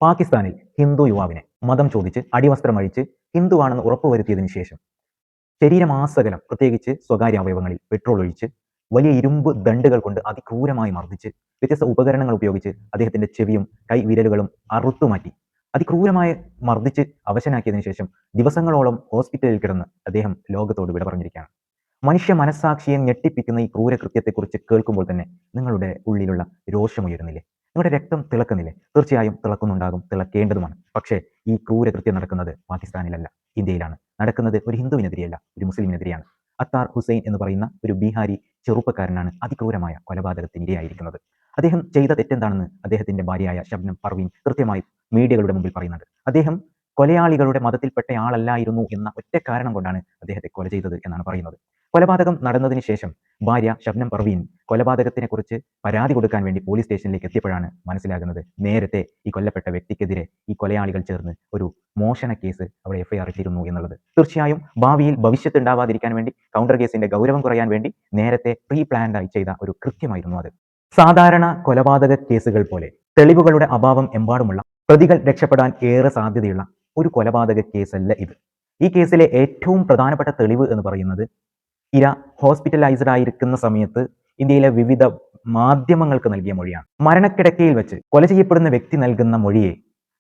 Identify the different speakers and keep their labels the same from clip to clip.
Speaker 1: പാകിസ്ഥാനിൽ ഹിന്ദു യുവാവിനെ മതം ചോദിച്ച് അടിവസ്ത്രം അഴിച്ച് ഹിന്ദുവാണെന്ന് ഉറപ്പുവരുത്തിയതിനു ശേഷം ശരീരമാസകലം പ്രത്യേകിച്ച് സ്വകാര്യ അവയവങ്ങളിൽ പെട്രോൾ ഒഴിച്ച് വലിയ ഇരുമ്പ് ദണ്ഡുകൾ കൊണ്ട് അതിക്രൂരമായി മർദ്ദിച്ച് വ്യത്യസ്ത ഉപകരണങ്ങൾ ഉപയോഗിച്ച് അദ്ദേഹത്തിന്റെ ചെവിയും കൈവിരലുകളും അറുത്തുമാറ്റി അതിക്രൂരമായി മർദ്ദിച്ച് അവശനാക്കിയതിനു ശേഷം ദിവസങ്ങളോളം ഹോസ്പിറ്റലിൽ കിടന്ന് അദ്ദേഹം ലോകത്തോട് വിട പറഞ്ഞിരിക്കുകയാണ്. മനുഷ്യ മനസ്സാക്ഷിയെ ഞെട്ടിപ്പിക്കുന്ന ഈ ക്രൂരകൃത്യത്തെക്കുറിച്ച് കേൾക്കുമ്പോൾ തന്നെ നിങ്ങളുടെ ഉള്ളിലുള്ള രോഷമുയരുന്നില്ലേ? നിങ്ങളുടെ രക്തം തിളക്കുന്നില്ലേ? തീർച്ചയായും തിളക്കുന്നുണ്ടാകും, തിളക്കേണ്ടതുമാണ്. പക്ഷേ ഈ ക്രൂരകൃത്യം നടക്കുന്നത് പാകിസ്ഥാനിലല്ല, ഇന്ത്യയിലാണ് നടക്കുന്നത്. ഒരു ഹിന്ദുവിനെതിരെയല്ല, ഒരു മുസ്ലിമിനെതിരെയാണ്. അത്താർ ഹുസൈൻ എന്ന് പറയുന്ന ഒരു ബീഹാരി ചെറുപ്പക്കാരനാണ് അതിക്രൂരമായ കൊലപാതകത്തിന് ഇരയായിരിക്കുന്നത്. അദ്ദേഹം ചെയ്ത തെറ്റെന്താണെന്ന് അദ്ദേഹത്തിന്റെ ഭാര്യയായ ഷബ്നം പർവീൻ കൃത്യമായി മീഡിയകളുടെ മുമ്പിൽ പറയുന്നുണ്ട്. അദ്ദേഹം കൊലയാളികളുടെ മതത്തിൽപ്പെട്ടയാളല്ലായിരുന്നു എന്ന ഒറ്റ കാരണം കൊണ്ടാണ് അദ്ദേഹത്തെ കൊല ചെയ്തത് എന്നാണ് പറയുന്നത്. കൊലപാതകം നടന്നതിന് ശേഷം ഭാര്യ ഷബ്നം പർവീൻ കൊലപാതകത്തിനെ കുറിച്ച് പരാതി കൊടുക്കാൻ വേണ്ടി പോലീസ് സ്റ്റേഷനിലേക്ക് എത്തിയപ്പോഴാണ് മനസ്സിലാകുന്നത് നേരത്തെ ഈ കൊല്ലപ്പെട്ട വ്യക്തിക്കെതിരെ ഈ കൊലയാളികൾ ചേർന്ന് ഒരു മോഷണ കേസ് അവിടെ എഫ്ഐആർ ഇട്ടിരുന്നു എന്നുള്ളത്. തീർച്ചയായും ഭാവിയിൽ ഭവിഷ്യത്ത് ഉണ്ടാവാതിരിക്കാൻ വേണ്ടി, കൗണ്ടർ കേസിന്റെ ഗൗരവം കുറയാൻ വേണ്ടി നേരത്തെ പ്രീ പ്ലാൻഡായി ചെയ്ത ഒരു കൃത്യമായിരുന്നു അത്. സാധാരണ കൊലപാതക കേസുകൾ പോലെ തെളിവുകളുടെ അഭാവം എമ്പാടുമുള്ള പ്രതികൾ രക്ഷപ്പെടാൻ ഏറെ സാധ്യതയുള്ള ഒരു കൊലപാതക കേസല്ല ഇത്. ഈ കേസിലെ ഏറ്റവും പ്രധാനപ്പെട്ട തെളിവ് എന്ന് പറയുന്നത് ഇര ഹോസ്പിറ്റലൈസ്ഡ് ആയിരിക്കുന്ന സമയത്ത് ഇന്ത്യയിലെ വിവിധ മാധ്യമങ്ങൾക്ക് നൽകിയ മൊഴിയാണ്. മരണക്കിടക്കയിൽ വെച്ച് കൊല ചെയ്യപ്പെടുന്ന വ്യക്തി നൽകുന്ന മൊഴിയെ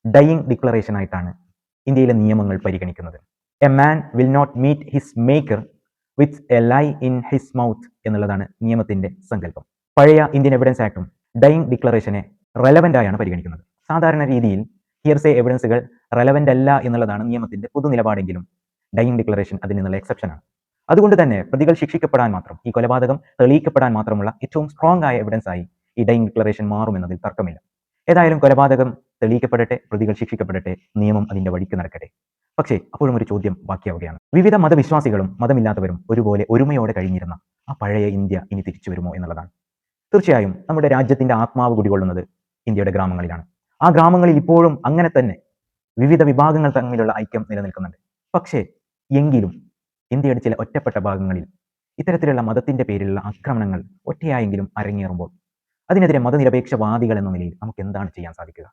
Speaker 1: ഡയിങ് ഡിക്ലറേഷൻ ആയിട്ടാണ് ഇന്ത്യയിലെ നിയമങ്ങൾ പരിഗണിക്കുന്നത്. A man will not meet his maker with a lie in his mouth എന്നുള്ളതാണ് നിയമത്തിന്റെ സങ്കല്പം. പഴയ ഇന്ത്യൻ എവിഡൻസ് ആക്ടും ഡയിങ് ഡിക്ലറേഷനെ റെലവൻ്റ് ആയാണ് പരിഗണിക്കുന്നത്. സാധാരണ രീതിയിൽ ഹിയർസേ എവിഡൻസുകൾ റെലവൻ്റ് അല്ല എന്നുള്ളതാണ് നിയമത്തിന്റെ പൊതു നിലപാടെങ്കിലും ഡയിങ് ഡിക്ലറേഷൻ അതിൽ നിന്നുള്ള എക്സെപ്ഷനാണ്. അതുകൊണ്ട് തന്നെ പ്രതികൾ ശിക്ഷിക്കപ്പെടാൻ മാത്രം, ഈ കൊലപാതകം തെളിയിക്കപ്പെടാൻ മാത്രമുള്ള ഏറ്റവും സ്ട്രോങ് ആയ എവിഡൻസ് ആയി ഈ ഡയിങ് ഡിക്ലറേഷൻ മാറുമെന്നതിൽ തർക്കമില്ല. ഏതായാലും കൊലപാതകം തെളിയിക്കപ്പെടട്ടെ, പ്രതികൾ ശിക്ഷിക്കപ്പെടട്ടെ, നിയമം അതിന്റെ വഴിക്ക് നടക്കട്ടെ. പക്ഷേ അപ്പോഴും ഒരു ചോദ്യം ബാക്കിയാവുകയാണ്. വിവിധ മതവിശ്വാസികളും മതമില്ലാത്തവരും ഒരുപോലെ ഒരുമയോടെ കഴിഞ്ഞിരുന്ന ആ പഴയ ഇന്ത്യ ഇനി തിരിച്ചു വരുമോ എന്നുള്ളതാണ്. തീർച്ചയായും നമ്മുടെ രാജ്യത്തിന്റെ ആത്മാവ് കുടികൊള്ളുന്നത് ഇന്ത്യയുടെ ഗ്രാമങ്ങളിലാണ്. ആ ഗ്രാമങ്ങളിൽ ഇപ്പോഴും അങ്ങനെ തന്നെ വിവിധ വിഭാഗങ്ങൾ തമ്മിലുള്ള ഐക്യം നിലനിൽക്കുന്നുണ്ട്. പക്ഷേ എങ്കിലും ഇന്ത്യയുടെ ചില ഒറ്റപ്പെട്ട ഭാഗങ്ങളിൽ ഇത്തരത്തിലുള്ള മതത്തിന്റെ പേരിലുള്ള ആക്രമണങ്ങൾ ഒറ്റയായെങ്കിലും അരങ്ങേറുമ്പോൾ അതിനെതിരെ മതനിരപേക്ഷവാദികൾ എന്ന നിലയിൽ നമുക്ക് എന്താണ് ചെയ്യാൻ സാധിക്കുക?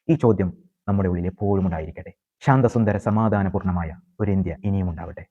Speaker 1: ഈ ചോദ്യം നമ്മുടെ ഉള്ളിൽ എപ്പോഴും ഉണ്ടായിരിക്കട്ടെ. ശാന്തസുന്ദര സമാധാനപൂർണമായ ഒരു ഇന്ത്യ ഇനിയും ഉണ്ടാവട്ടെ.